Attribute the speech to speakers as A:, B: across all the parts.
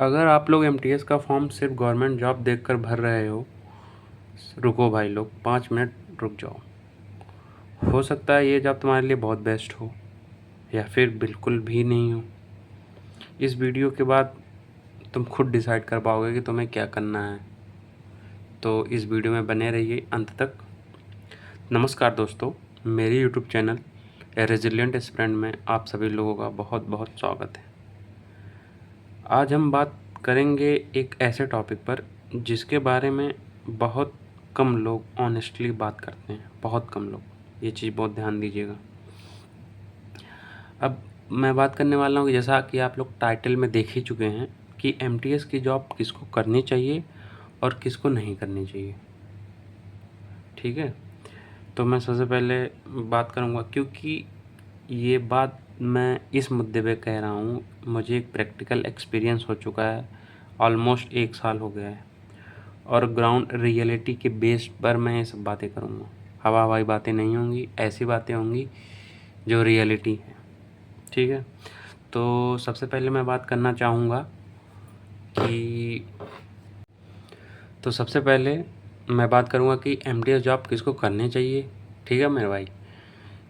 A: अगर आप लोग एमटीएस का फॉर्म सिर्फ गवर्नमेंट जॉब देखकर भर रहे हो, रुको भाई लोग, 5 मिनट रुक जाओ। हो सकता है ये जॉब तुम्हारे लिए बहुत बेस्ट हो या फिर बिल्कुल भी नहीं हो। इस वीडियो के बाद तुम खुद डिसाइड कर पाओगे कि तुम्हें क्या करना है, तो इस वीडियो में बने रहिए अंत तक। नमस्कार दोस्तों, मेरी यूट्यूब चैनल ए रेजिलिएंट एस्पिरेंट में आप सभी लोगों का बहुत बहुत स्वागत है। आज हम बात करेंगे एक ऐसे टॉपिक पर जिसके बारे में बहुत कम लोग ऑनेस्टली बात करते हैं, बहुत कम लोग। ये चीज़ बहुत ध्यान दीजिएगा। अब मैं बात करने वाला हूँ कि जैसा कि आप लोग टाइटल में देख ही चुके हैं कि एमटीएस की जॉब किसको करनी चाहिए और किसको नहीं करनी चाहिए। ठीक है, तो मैं सबसे पहले बात करूँगा, क्योंकि ये बात मैं इस मुद्दे पे कह रहा हूँ, मुझे एक प्रैक्टिकल एक्सपीरियंस हो चुका है। ऑलमोस्ट 1 साल हो गया है और ग्राउंड रियलिटी के बेस पर मैं ये सब बातें करूँगा। हवा हवाई बातें नहीं होंगी, ऐसी बातें होंगी जो रियलिटी है। ठीक है, तो सबसे पहले मैं बात करना चाहूँगा कि सबसे पहले मैं बात करूँगा कि एमटीएस जॉब किसको करनी चाहिए। ठीक है मेरे भाई,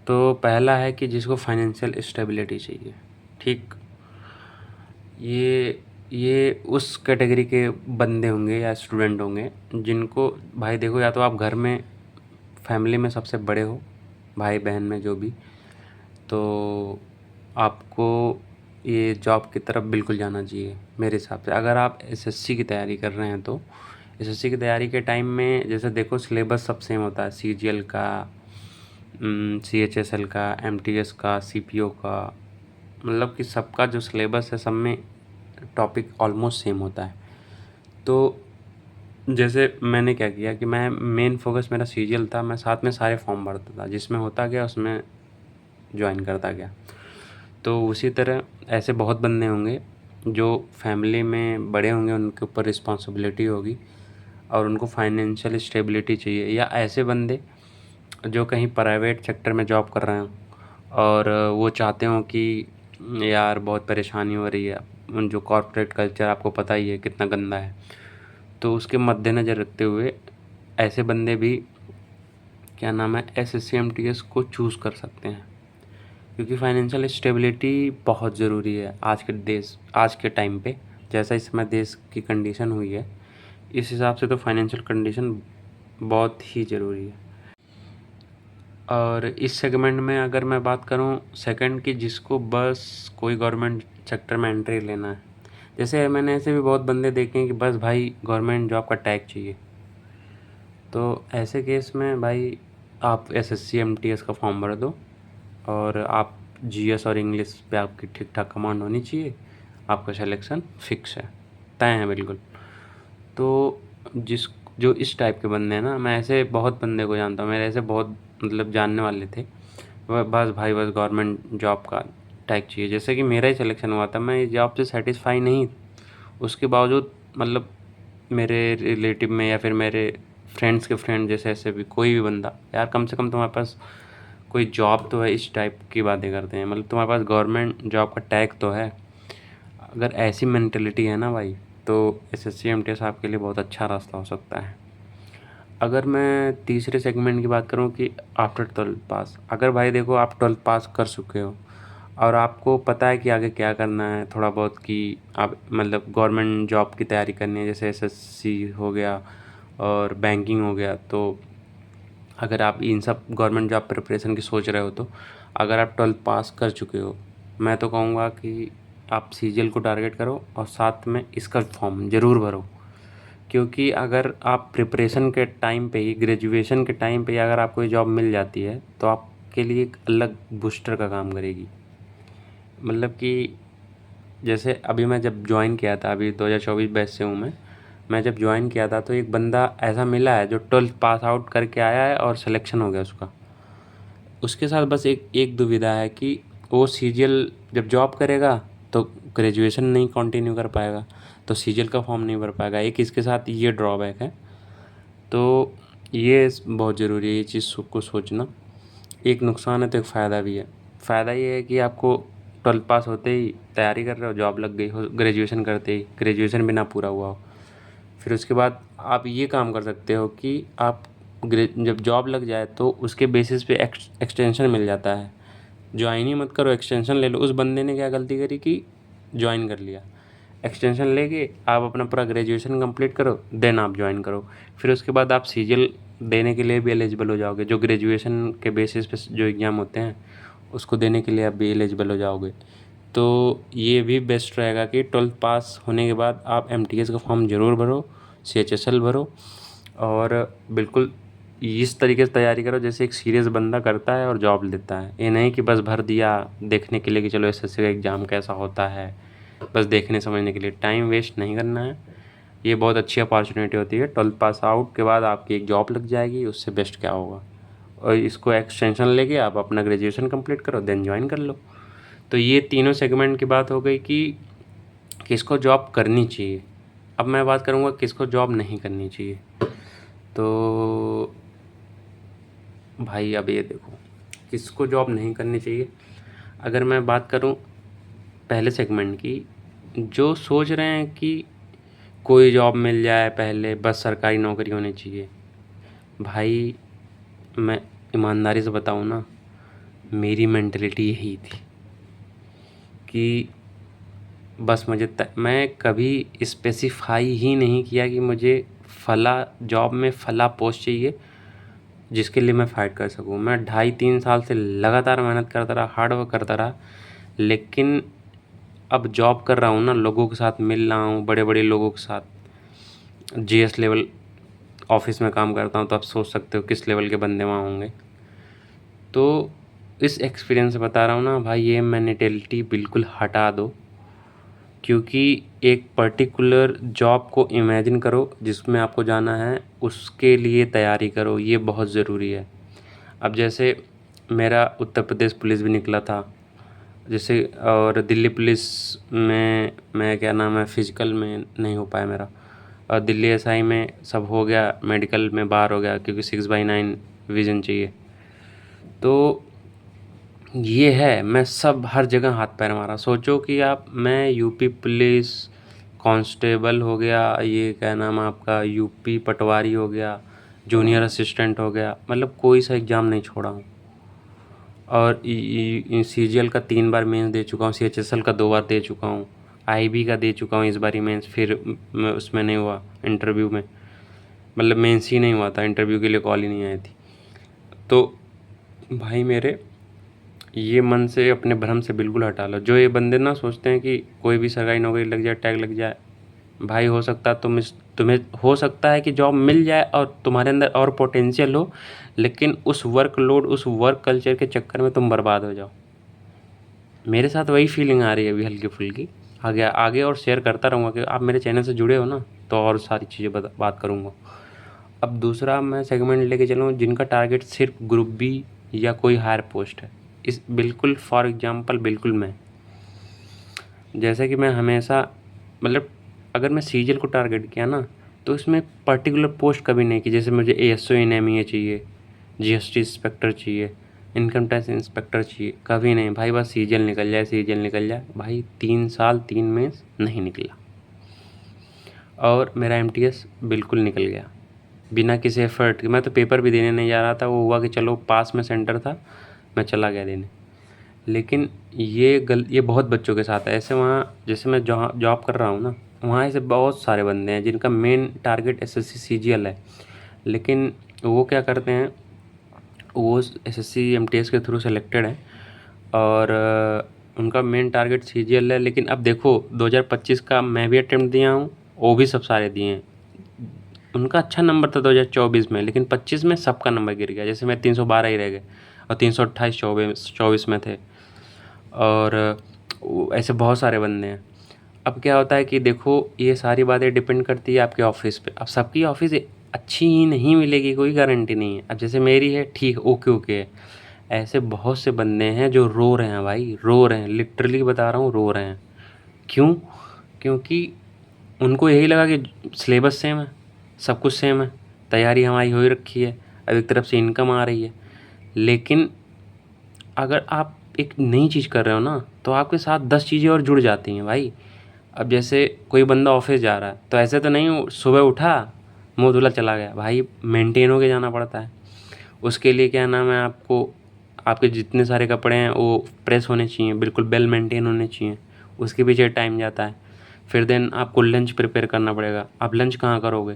A: तो पहला है कि जिसको फाइनेंशियल स्टेबिलिटी चाहिए। ठीक, ये उस कैटेगरी के बंदे होंगे या स्टूडेंट होंगे जिनको, भाई देखो, या तो आप घर में फैमिली में सबसे बड़े हो, भाई बहन में जो भी, तो आपको ये जॉब की तरफ बिल्कुल जाना चाहिए मेरे हिसाब से। अगर आप एसएससी की तैयारी कर रहे हैं तो एसएससी की तैयारी के टाइम में जैसे देखो, सिलेबस सब सेम होता है, सीजीएल का, सीएचएसएल का, एमटीएस का, सीपीओ का, मतलब कि सबका जो सिलेबस है सब में टॉपिक ऑलमोस्ट सेम होता है। तो जैसे मैंने क्या किया कि मैं मेन फोकस मेरा सीजीएल था, मैं साथ में सारे फॉर्म भरता था, जिसमें होता गया उसमें ज्वाइन करता गया। तो उसी तरह ऐसे बहुत बंदे होंगे जो फैमिली में बड़े होंगे, उनके ऊपर रिस्पॉन्सिबिलिटी होगी और उनको फाइनेंशियल स्टेबिलिटी चाहिए, या ऐसे बंदे जो कहीं प्राइवेट सेक्टर में जॉब कर रहे हों और वो चाहते हों कि यार बहुत परेशानी हो रही है, जो कॉर्पोरेट कल्चर आपको पता ही है कितना गंदा है, तो उसके मद्देनज़र रखते हुए ऐसे बंदे भी क्या नाम है एसएससी एमटीएस को चूज़ कर सकते हैं, क्योंकि फाइनेंशियल स्टेबिलिटी बहुत ज़रूरी है आज के टाइम पे। जैसा इस समय देश की कंडीशन हुई है, इस हिसाब से तो फाइनेंशियल कंडीशन बहुत ही ज़रूरी है। और इस सेगमेंट में अगर मैं बात करूं सेकंड की, जिसको बस कोई गवर्नमेंट सेक्टर में एंट्री लेना है, जैसे मैंने ऐसे भी बहुत बंदे देखे हैं कि बस भाई गवर्नमेंट जॉब का टैग चाहिए, तो ऐसे केस में भाई आप एसएससी एमटीएस का फॉर्म भर दो और आप जीएस और इंग्लिश पे आपकी ठीक ठाक कमांड होनी चाहिए, आपका सिलेक्शन फिक्स है, तय है बिल्कुल। तो जो इस टाइप के बंदे हैं ना, मैं ऐसे बहुत बंदे को जानता हूँ, मेरे ऐसे बहुत मतलब जानने वाले थे, वह बस भाई बस गवर्नमेंट जॉब का टैग चाहिए। जैसे कि मेरा ही सिलेक्शन हुआ था, मैं इस जॉब से सेटिस्फाई नहीं, उसके बावजूद मतलब मेरे रिलेटिव में या फिर मेरे फ्रेंड्स के फ्रेंड जैसे ऐसे भी कोई भी बंदा, यार कम से कम तुम्हारे पास कोई जॉब तो है, इस टाइप की बातें करते हैं, मतलब तुम्हारे पास गवर्नमेंट जॉब का टैग तो है। अगर ऐसी मेंटेलिटी है ना भाई, तो एसएससी एमटीएस आपके लिए बहुत अच्छा रास्ता हो सकता है। अगर मैं तीसरे सेगमेंट की बात करूं कि आफ्टर 12th पास, अगर भाई देखो आप 12th पास कर चुके हो और आपको पता है कि आगे क्या करना है थोड़ा बहुत, कि आप मतलब गवर्नमेंट जॉब की तैयारी करनी है, जैसे एसएससी हो गया और बैंकिंग हो गया, तो अगर आप इन सब गवर्नमेंट जॉब प्रिपरेशन की सोच रहे हो, तो अगर आप 12th पास कर चुके हो, मैं तो कहूँगा कि आप सीजीएल को टारगेट करो और साथ में इसका फॉर्म ज़रूर भरो। क्योंकि अगर आप प्रिपरेशन के टाइम पे ही, ग्रेजुएशन के टाइम पे ही अगर आपको ये जॉब मिल जाती है, तो आपके लिए एक अलग बूस्टर का काम करेगी। मतलब कि जैसे अभी मैं जब ज्वाइन किया था, अभी 2024 बैच से हूँ मैं जब ज्वाइन किया था तो एक बंदा ऐसा मिला है जो 12th पास आउट करके आया है और सिलेक्शन हो गया उसका। उसके साथ बस एक दुविधा है कि वो सीजीएल जब जॉब करेगा तो ग्रेजुएशन नहीं कंटिन्यू कर पाएगा, तो सीजीएल का फॉर्म नहीं भर पाएगा। एक इसके साथ ये ड्रॉबैक है, तो ये बहुत ज़रूरी है ये चीज़ को सोचना। एक नुकसान है तो एक फ़ायदा भी है। फ़ायदा ये है कि आपको 12th पास होते ही तैयारी कर रहे हो, जॉब लग गई हो, ग्रेजुएशन करते ही, ग्रेजुएशन भी ना पूरा हुआ हो। फिर उसके बाद आप ये काम कर सकते हो कि आप जब जॉब लग जाए तो उसके बेसिस पे एक्सटेंशन मिल जाता है। ज्वाइन ही मत करो, एक्सटेंशन ले लो। उस बंदे ने क्या गलती करी कि ज्वाइन कर लिया, एक्सटेंशन लेके आप अपना पूरा ग्रेजुएशन कंप्लीट करो, देन आप ज्वाइन करो। फिर उसके बाद आप सीजीएल देने के लिए भी एलिजिबल हो जाओगे। जो ग्रेजुएशन के बेसिस पे जो एग्ज़ाम होते हैं उसको देने के लिए आप भी एलिजिबल हो जाओगे। तो ये भी बेस्ट रहेगा कि 12th पास होने के बाद आप एमटीएस का फॉर्म ज़रूर भरो, सीएचएसएल भरो, और बिल्कुल इस तरीके से तैयारी करो जैसे एक सीरियस बंदा करता है और जॉब लेता है। ये नहीं कि बस भर दिया देखने के लिए कि चलो एसएससी का एग्ज़ाम कैसा होता है, बस देखने समझने के लिए। टाइम वेस्ट नहीं करना है। ये बहुत अच्छी अपॉर्चुनिटी होती है। 12th पास आउट के बाद आपकी एक जॉब लग जाएगी, उससे बेस्ट क्या होगा। और इसको एक्सटेंशन लेके आप अपना ग्रेजुएशन कंप्लीट करो, देन ज्वाइन कर लो। तो ये तीनों सेगमेंट की बात हो गई कि किसको जॉब करनी चाहिए। अब मैं बात करूँगा किसको जॉब नहीं करनी चाहिए। तो भाई अब ये देखो, किसको जॉब नहीं करनी चाहिए। अगर मैं बात करूँ पहले सेगमेंट की, जो सोच रहे हैं कि कोई जॉब मिल जाए पहले, बस सरकारी नौकरी होनी चाहिए। भाई मैं ईमानदारी से बताऊँ ना, मेरी मेंटलिटी यही थी कि बस मैं कभी स्पेसिफाई ही नहीं किया कि मुझे फला जॉब में फला पोस्ट चाहिए जिसके लिए मैं फ़ाइट कर सकूँ। मैं 2.5-3 साल से लगातार मेहनत करता रहा, हार्ड वर्क करता रहा, लेकिन अब जॉब कर रहा हूँ ना, लोगों के साथ मिल रहा हूँ, बड़े बड़े लोगों के साथ, जीएस लेवल ऑफिस में काम करता हूँ, तो आप सोच सकते हो किस लेवल के बंदे वहाँ होंगे। तो इस एक्सपीरियंस से बता रहा हूँ ना भाई, ये मेंटेलिटी बिल्कुल हटा दो, क्योंकि एक पर्टिकुलर जॉब को इमेजिन करो जिसमें आपको जाना है, उसके लिए तैयारी करो, ये बहुत ज़रूरी है। अब जैसे मेरा उत्तर प्रदेश पुलिस भी निकला था, जैसे, और दिल्ली पुलिस में मैं क्या नाम है फ़िज़िकल में नहीं हो पाया मेरा, और दिल्ली एसआई में सब हो गया, मेडिकल में बाहर हो गया क्योंकि 6/9 विज़न चाहिए। तो ये है, मैं सब हर जगह हाथ पैर मारा। सोचो कि आप, मैं यूपी पुलिस कांस्टेबल हो गया, ये क्या नाम है आपका, यूपी पटवारी हो गया, जूनियर असिस्टेंट हो गया, मतलब कोई सा एग्ज़ाम नहीं छोड़ा हूँ। और सीजीएल का 3 बार मेंस दे चुका हूँ, सीएचएसएल का 2 बार दे चुका हूँ, आईबी का दे चुका हूँ इस बारी मेंस, फिर उसमें नहीं हुआ इंटरव्यू में, मतलब मेंस ही नहीं हुआ था, इंटरव्यू के लिए कॉल ही नहीं आई थी। तो भाई मेरे, ये मन से अपने भ्रम से बिल्कुल हटा लो। जो ये बंदे ना सोचते हैं कि कोई भी सरकारी नौकरी लग जाए, टैग लग जाए, भाई हो सकता है तुम्हें हो सकता है कि जॉब मिल जाए और तुम्हारे अंदर और पोटेंशियल हो, लेकिन उस वर्कलोड, उस वर्क कल्चर के चक्कर में तुम बर्बाद हो जाओ। मेरे साथ वही फीलिंग आ रही है अभी हल्की फुल्की। आगे आगे और शेयर करता रहूँगा कि आप मेरे चैनल से जुड़े हो ना, तो और सारी चीज़ें बात करूँगा। अब दूसरा मैं सेगमेंट लेके चलूँ जिनका टारगेट सिर्फ ग्रुप बी या कोई हायर पोस्ट है। इस बिल्कुल फॉर एग्जांपल बिल्कुल मैं, जैसे कि मैं हमेशा, मतलब अगर मैं सीजीएल को टारगेट किया ना, तो इसमें पर्टिकुलर पोस्ट कभी नहीं की जैसे मुझे एएसओ इन एमईए चाहिए, जीएसटी इंस्पेक्टर चाहिए, इनकम टैक्स इंस्पेक्टर चाहिए, कभी नहीं भाई। बस सीजीएल निकल जाए, सीजीएल निकल जाए। भाई 3 साल 3 में नहीं निकला, और मेरा एमटीएस बिल्कुल निकल गया बिना किसी एफर्ट के। मैं तो पेपर भी देने नहीं जा रहा था, वो हुआ कि चलो पास में सेंटर था, मैं चला गया देने। लेकिन ये बहुत बच्चों के साथ है ऐसे। वहाँ जैसे मैं जहाँ जॉब कर रहा हूँ ना, वहाँ ऐसे बहुत सारे बंदे हैं जिनका मेन टारगेट एसएससी सीजीएल है, लेकिन वो क्या करते हैं, वो एसएससी एमटीएस के थ्रू सेलेक्टेड हैं, और उनका मेन टारगेट सीजीएल है। लेकिन अब देखो 2025 का मैं भी अटेम्प्ट दिया हूँ, वो भी सब सारे दिए हैं। उनका अच्छा नंबर था 2024 में, लेकिन 25 में सबका नंबर गिर गया। जैसे मैं 312 ही रह गए, और 328 24 में थे, और ऐसे बहुत सारे बंदे हैं। अब क्या होता है कि देखो, ये सारी बातें डिपेंड करती है आपके ऑफिस पे। अब सबकी ऑफिस अच्छी ही नहीं मिलेगी, कोई गारंटी नहीं है। अब जैसे मेरी है, ठीक, ओके ओके है। ऐसे बहुत से बंदे हैं जो रो रहे हैं भाई, रो रहे हैं, लिटरली बता रहा हूँ, रो रहे हैं। क्यों? क्योंकि उनको यही लगा कि सिलेबस सेम है, सब कुछ सेम है, तैयारी हमारी हो ही रखी है, अब एक तरफ से इनकम आ रही है। लेकिन अगर आप एक नई चीज़ कर रहे हो ना, तो आपके साथ 10 चीज़ें और जुड़ जाती हैं भाई। अब जैसे कोई बंदा ऑफिस जा रहा है, तो ऐसे तो नहीं सुबह उठा, मुँह धुला चला गया भाई, मेंटेन होके जाना पड़ता है। उसके लिए क्या नाम है, आपको आपके जितने सारे कपड़े हैं वो प्रेस होने चाहिए, बिल्कुल वेल मेंटेन होने चाहिए। उसके पीछे टाइम जाता है। फिर देन आपको लंच प्रिपेयर करना पड़ेगा। आप लंच कहाँ करोगे?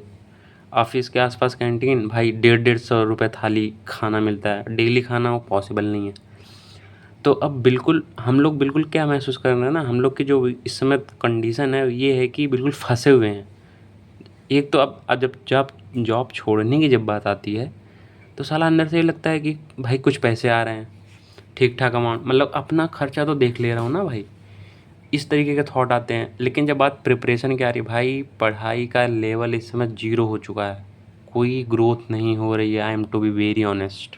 A: ऑफिस के आसपास कैंटीन, भाई 150-150 रुपये थाली खाना मिलता है, डेली खाना वो पॉसिबल नहीं है। तो अब बिल्कुल हम लोग बिल्कुल क्या महसूस कर रहे हैं ना, हम लोग की जो इस समय कंडीशन है ये है कि बिल्कुल फंसे हुए हैं। एक तो अब जब जॉब छोड़ने की जब बात आती है, तो साला अंदर से ये लगता है कि भाई कुछ पैसे आ रहे हैं, ठीक ठाक अमाउंट, मतलब अपना खर्चा तो देख ले रहा हूँ ना भाई, इस तरीके के थॉट आते हैं। लेकिन जब बात प्रिपरेशन की आ रही है, भाई पढ़ाई का लेवल इस समय 0 हो चुका है, कोई ग्रोथ नहीं हो रही है। I am to be very honest.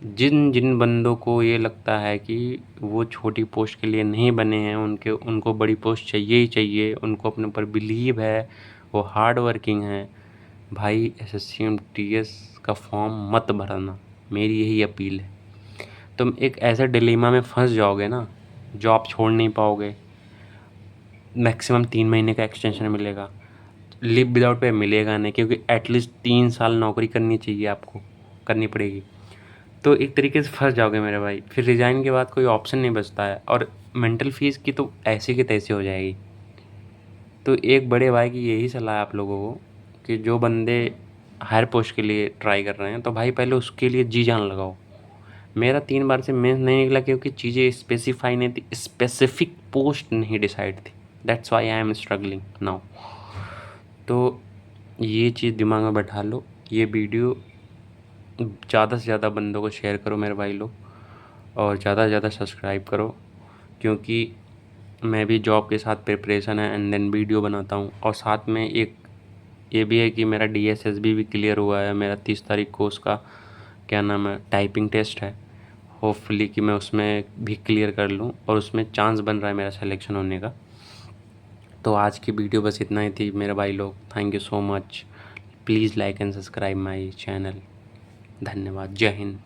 A: जिन जिन बंदों को ये लगता है कि वो छोटी पोस्ट के लिए नहीं बने हैं, उनको बड़ी पोस्ट चाहिए ही चाहिए, उनको अपने ऊपर बिलीव है, वो हार्ड वर्किंग है, भाई एसएससी एमटीएस का फॉर्म मत भरना, मेरी यही अपील है। तुम एक ऐसे डिलेमा में फंस जाओगे ना, जॉब छोड़ नहीं पाओगे, मैक्सिमम 3 महीने का एक्सटेंशन मिलेगा, लीव विदाउट पे मिलेगा नहीं, क्योंकि एटलीस्ट 3 साल नौकरी करनी चाहिए, आपको करनी पड़ेगी। तो एक तरीके से फंस जाओगे मेरे भाई। फिर रिज़ाइन के बाद कोई ऑप्शन नहीं बचता है, और मेंटल फीस की तो ऐसी की तैसी हो जाएगी। तो एक बड़े भाई की यही सलाह है आप लोगों को कि जो बंदे हायर पोस्ट के लिए ट्राई कर रहे हैं, तो भाई पहले उसके लिए जी जान लगाओ। मेरा 3 बार से मेंस नहीं निकला क्योंकि चीज़ें स्पेसिफाई नहीं थी, स्पेसिफिक पोस्ट नहीं डिसाइड थी। That's why I am struggling now. तो ये चीज़ दिमाग में बैठा लो। ये वीडियो ज़्यादा से ज़्यादा बंदों को शेयर करो मेरे भाई लोग, और ज़्यादा से ज़्यादा सब्सक्राइब करो, क्योंकि मैं भी जॉब के साथ प्रिपरेशन है एंड देन वीडियो बनाता हूँ। और साथ में एक ये भी है कि मेरा डीएसएसबी भी क्लियर हुआ है। मेरा 30 तारीख को उसका क्या नाम है, टाइपिंग टेस्ट है। होपफुली कि मैं उसमें भी क्लियर कर लूँ, और उसमें चांस बन रहा है मेरा सिलेक्शन होने का। तो आज की वीडियो बस इतना ही थी मेरे भाई लोग। Thank you so much. Please like and subscribe my channel. धन्यवाद। जय हिंद।